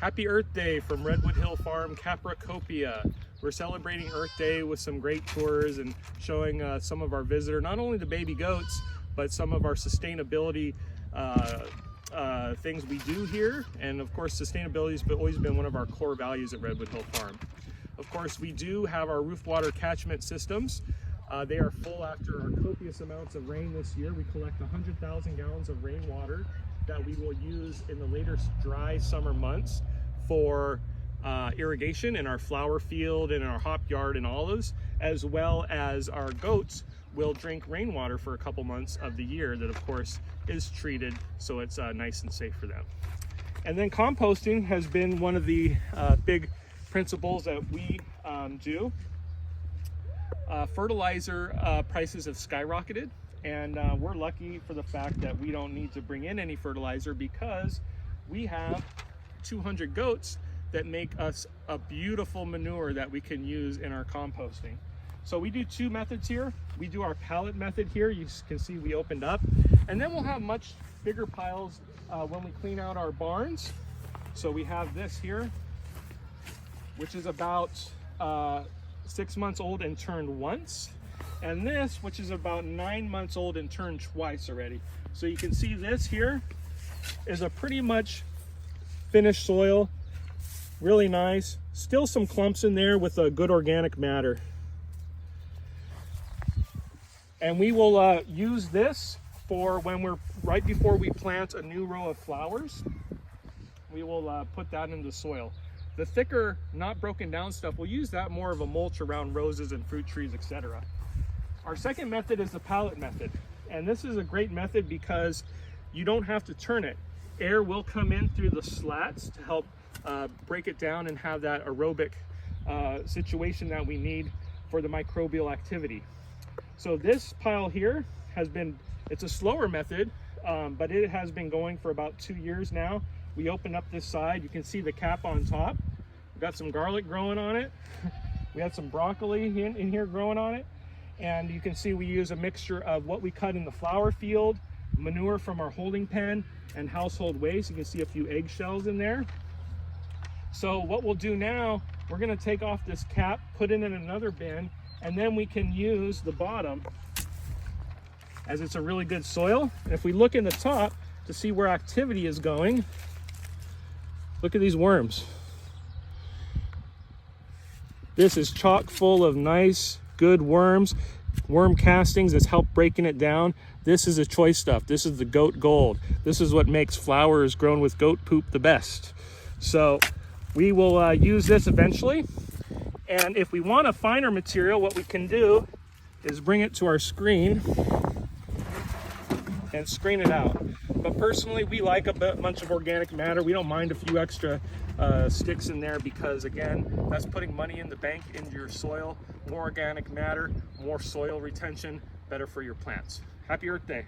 Happy Earth Day from Redwood Hill Farm, Capricopia. We're celebrating Earth Day with some great tours and showing some of our visitors, not only the baby goats, but some of our sustainability things we do here. And of course, sustainability has always been one of our core values at Redwood Hill Farm. Of course, we do have our roof water catchment systems. They are full after our copious amounts of rain this year. We collect 100,000 gallons of rainwater that we will use in the later dry summer months for irrigation in our flower field, in our hop yard and olives, as well as our goats will drink rainwater for a couple months of the year that of course is treated so it's nice and safe for them. And then composting has been one of the big principles that we do. Fertilizer prices have skyrocketed, and we're lucky for the fact that we don't need to bring in any fertilizer because we have 200 goats that make us a beautiful manure that we can use in our composting. So we do two methods here. We do our pallet method here. You can see we opened up, and then we'll have much bigger piles when we clean out our barns. So we have this here, which is about 6 months old and turned once, and this, which is about 9 months old and turned twice already. So you can see this here is a pretty much finished soil, really nice. Still some clumps in there with a good organic matter. And we will use this for when we're right before we plant a new row of flowers. We will put that into the soil. The thicker, not broken down stuff, we'll use that more of a mulch around roses and fruit trees, etc. Our second method is the pallet method. And this is a great method because you don't have to turn it. Air will come in through the slats to help break it down and have that aerobic situation that we need for the microbial activity. So this pile here it's a slower method, but it has been going for about 2 years now. We open up this side, you can see the cap on top. We've got some garlic growing on it. We had some broccoli in here growing on it. And you can see we use a mixture of what we cut in the flower field, manure from our holding pen, and household waste. You can see a few eggshells in there. So what we'll do now, we're gonna take off this cap, put it in another bin, and then we can use the bottom as it's a really good soil. And if we look in the top to see where activity is going, look at these worms. This is chock full of nice, good worms, worm castings that's helped breaking it down. This is the choice stuff. This is the goat gold. This is what makes flowers grown with goat poop the best. So we will use this eventually. And if we want a finer material, what we can do is bring it to our screen and screen it out. But personally, we like a bunch of organic matter. We don't mind a few extra sticks in there because, again, that's putting money in the bank into your soil. More organic matter, more soil retention, better for your plants. Happy Earth Day.